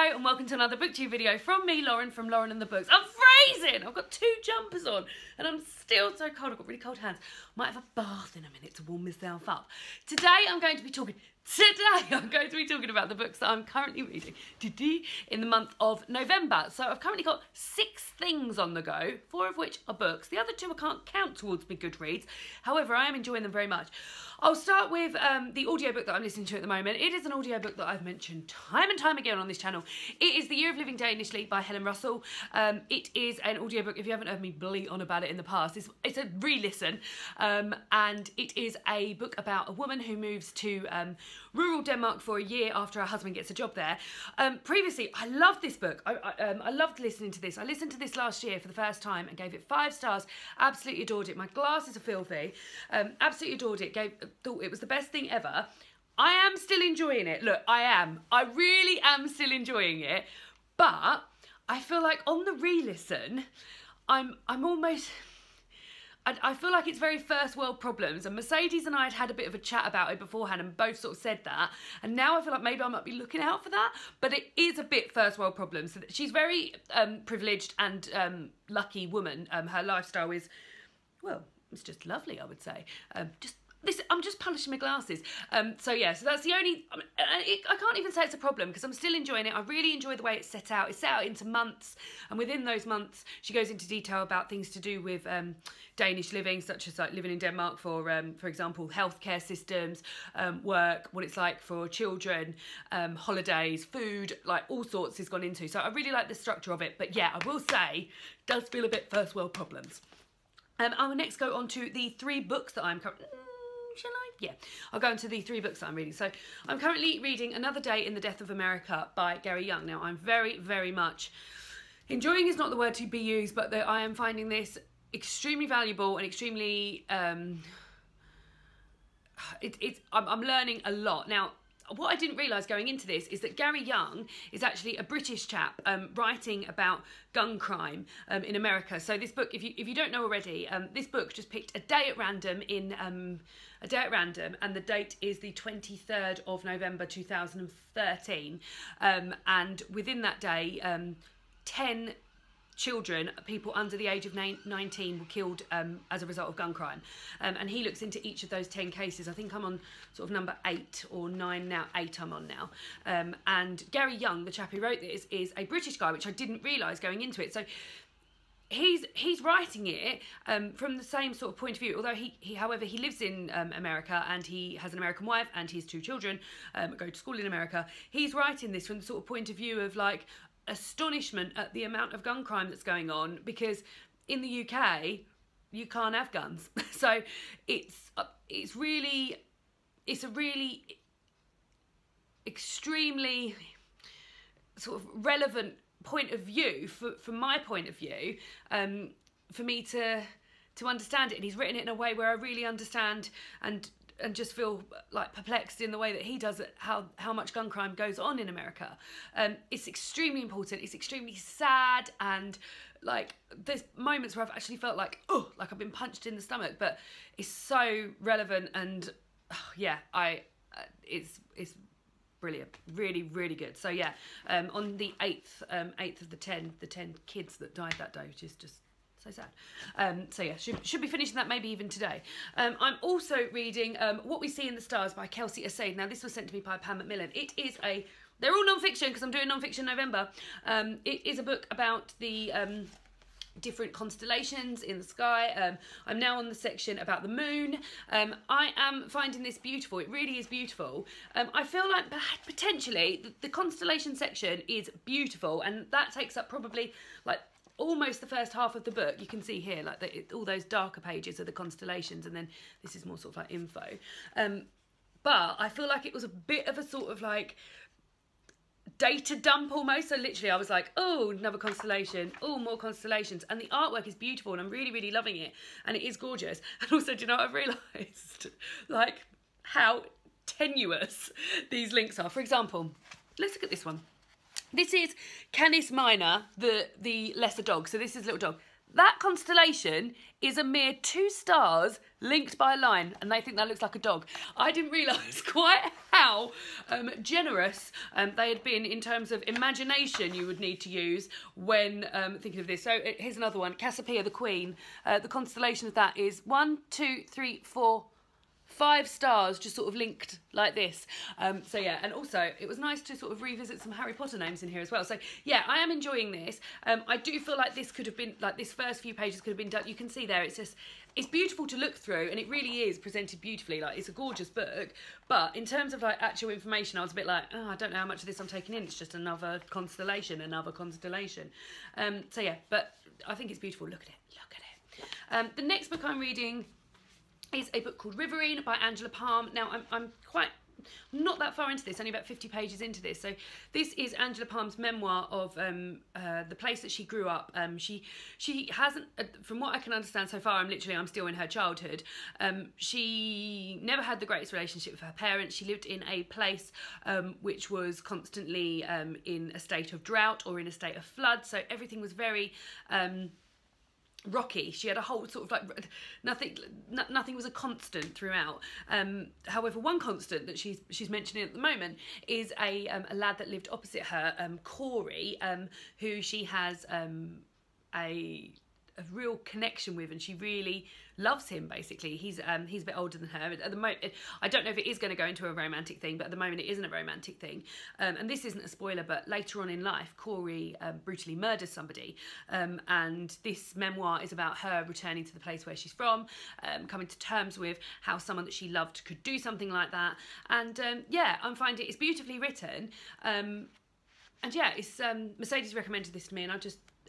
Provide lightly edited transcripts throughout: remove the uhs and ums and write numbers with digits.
Hello and welcome to another booktube video from me, Lauren, from Lauren and the Books. I'm freezing! I've got 2 jumpers on and I'm still so cold. I've got really cold hands. Might have a bath in a minute to warm myself up. Today I'm going to be talking about the books that I'm currently reading in the month of November. So I've currently got 6 things on the go, 4 of which are books. The other 2 I can't count towards my Goodreads. However, I am enjoying them very much. I'll start with the audiobook that I'm listening to at the moment. It is an audiobook that I've mentioned time and time again on this channel. It is The Year of Living Danishly by Helen Russell. It is an audiobook, if you haven't heard me bleat on about it in the past, it's a re-listen. And it is a book about a woman who moves to rural Denmark for a year after her husband gets a job there. Previously, I loved this book. I loved listening to this. I listened to this last year for the first time and gave it 5 stars. Absolutely adored it. My glasses are filthy. Absolutely adored it. Thought it was the best thing ever. I am still enjoying it. Look, I am. I really am still enjoying it. But I feel like on the re-listen, I'm almost... I feel like it's very first world problems, and Mercedes and I had a bit of a chat about it beforehand and both sort of said that, and now I feel like maybe I might be looking out for that, but it is a bit first world problems. She's very privileged and lucky woman. Her lifestyle is, well, it's just lovely, I would say. I'm just polishing my glasses. So yeah, so that's the only, I can't even say it's a problem because I'm still enjoying it. I really enjoy the way it's set out. It's set out into months, and within those months, she goes into detail about things to do with Danish living, such as like living in Denmark for example, healthcare systems, work, what it's like for children, holidays, food, like all sorts is gone into. So I really like the structure of it, but yeah, I will say, it does feel a bit first world problems. I will next go on to the 3 books that I'm currently... Shall I? Yeah, I'll go into the 3 books that I'm reading. So I'm currently reading Another Day in the Death of America by Gary Young. Now, I'm very, very much enjoying is not the word to be used, but I am finding this extremely valuable and extremely I'm learning a lot. Now, what I didn't realise going into this is that Gary Young is actually a British chap writing about gun crime in America. So this book, if you don't know already, this book just picked a day at random and the date is the 23rd of November 2013. And within that day, 10 children, people under the age of 19, were killed as a result of gun crime. And he looks into each of those 10 cases. I think I'm on sort of number 8 or 9 now. 8 I'm on now. And Gary Young, the chap who wrote this, is a British guy, which I didn't realise going into it. So he's writing it from the same sort of point of view, although however, he lives in America and he has an American wife and his 2 children go to school in America. He's writing this from the sort of point of view of like astonishment at the amount of gun crime that's going on, because in the UK you can't have guns. So it's a really extremely sort of relevant point of view from my point of view, for me to understand it. And he's written it in a way where I really understand and just feel like perplexed in the way that he does it, how much gun crime goes on in America. It's extremely important, it's extremely sad, and like there's moments where I've actually felt like, oh, like I've been punched in the stomach, but it's so relevant, and yeah, it's brilliant, really, really good. So yeah, on the 8th of the 10 kids that died that day, which is just so sad. So yeah, should be finishing that maybe even today. I'm also reading What We See in the Stars by Kelsey Asade. Now this was sent to me by Pam Macmillan. It is they're all non-fiction because I'm doing non-fiction November. It is a book about the different constellations in the sky. I'm now on the section about the moon. I am finding this beautiful. It really is beautiful. I feel like potentially the constellation section is beautiful, and that takes up probably like almost the first half of the book. You can see here like all those darker pages are the constellations, and then this is more sort of like info. But I feel like it was a bit of a sort of like data dump almost. So literally I was like, oh, another constellation, oh, more constellations, and the artwork is beautiful and I'm really, really loving it, and it is gorgeous. And also, do you know what I've realised? Like how tenuous these links are. For example, let's look at this one. This is Canis Minor, the lesser dog. So this is a little dog. That constellation is a mere 2 stars linked by a line, and they think that looks like a dog. I didn't realise quite how generous they had been in terms of imagination you would need to use when thinking of this. So here's another one, Cassiopeia the Queen. The constellation of that is 1, 2, 3, 4, 5 stars just sort of linked like this. So yeah, and also it was nice to sort of revisit some Harry Potter names in here as well. So yeah, I am enjoying this. I do feel like this could have been, like this first few pages could have been done. You can see there, it's just, it's beautiful to look through, and it really is presented beautifully. Like, it's a gorgeous book, but in terms of like actual information, I was a bit like, oh, I don't know how much of this I'm taking in. It's just another constellation, another constellation. So yeah, but I think it's beautiful. Look at it, look at it. The next book I'm reading is a book called Riverine by Angela Palm. Now, I'm quite not that far into this, only about 50 pages into this. So this is Angela Palm's memoir of the place that she grew up. She hasn't, from what I can understand so far, I'm still in her childhood. She never had the greatest relationship with her parents. She lived in a place which was constantly in a state of drought or in a state of flood. So everything was very rocky. She had a whole sort of like nothing was a constant throughout. However, one constant that she's mentioning at the moment is a lad that lived opposite her, Corey, who she has a real connection with, and she really loves him. Basically, he's a bit older than her at the moment. I don't know if it is going to go into a romantic thing, but at the moment it isn't a romantic thing. And this isn't a spoiler, but later on in life, Corey brutally murders somebody, and this memoir is about her returning to the place where she's from, coming to terms with how someone that she loved could do something like that. And yeah, I'm finding it's beautifully written, and yeah, it's Mercedes recommended this to me, and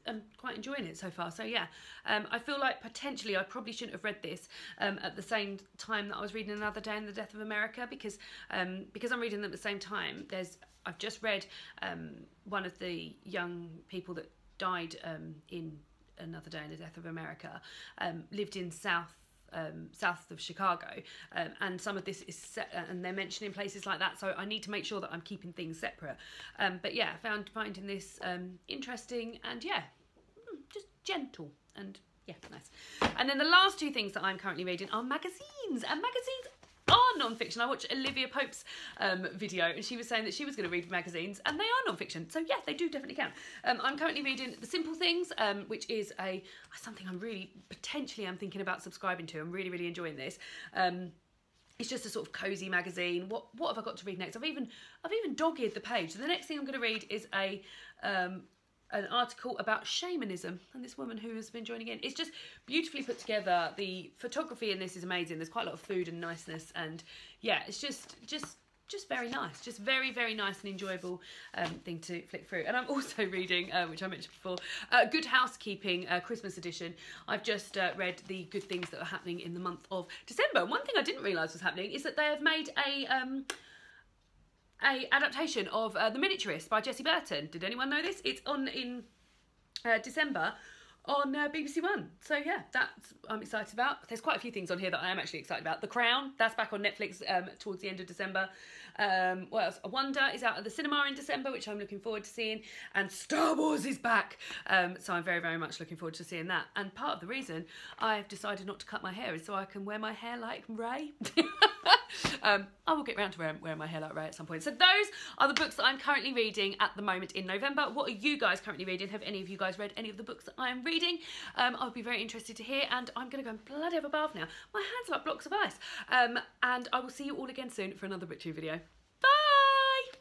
I'm quite enjoying it so far. So yeah, I feel like potentially I probably shouldn't have read this at the same time that I was reading Another Day in the Death of America, because I'm reading them at the same time. I've just read one of the young people that died in Another Day in the Death of America lived in south of Chicago, and some of this is set, and they're mentioning places like that, so I need to make sure that I'm keeping things separate. But yeah, finding this interesting, and yeah, just gentle, and yeah, nice. And then the last 2 things that I'm currently reading are magazines, and magazines are non-fiction. I watched Olivia Pope's video, and she was saying that she was going to read magazines, and they are non-fiction. So yeah, they do definitely count. I'm currently reading The Simple Things, which is something I'm thinking about subscribing to. I'm really enjoying this. It's just a sort of cozy magazine. What have I got to read next? I've even dog-eared the page. So the next thing I'm going to read is an article about shamanism, and this woman who has been joining in. It's just beautifully put together. The photography in this is amazing. There's quite a lot of food and niceness, and yeah, it's just very nice. Just very nice and enjoyable thing to flick through. And I'm also reading, which I mentioned before, Good Housekeeping Christmas edition. I've just read the good things that are happening in the month of December. One thing I didn't realise was happening is that they have made a adaptation of The Miniaturist by Jessie Burton. Did anyone know this? It's on in December on BBC One. So yeah, that's I'm excited about. There's quite a few things on here that I am actually excited about. The Crown, that's back on Netflix towards the end of December. What else? Wonder is out at the cinema in December, which I'm looking forward to seeing. And Star Wars is back. So I'm very much looking forward to seeing that. And part of the reason I've decided not to cut my hair is so I can wear my hair like Ray. I will get around to wearing my hair like Ray at some point. So those are the books that I'm currently reading at the moment in November. What are you guys currently reading? Have any of you guys read any of the books that I'm reading? I would be very interested to hear, and I'm going to go and bloody have a bath now. My hands are like blocks of ice. And I will see you all again soon for another BookTube video.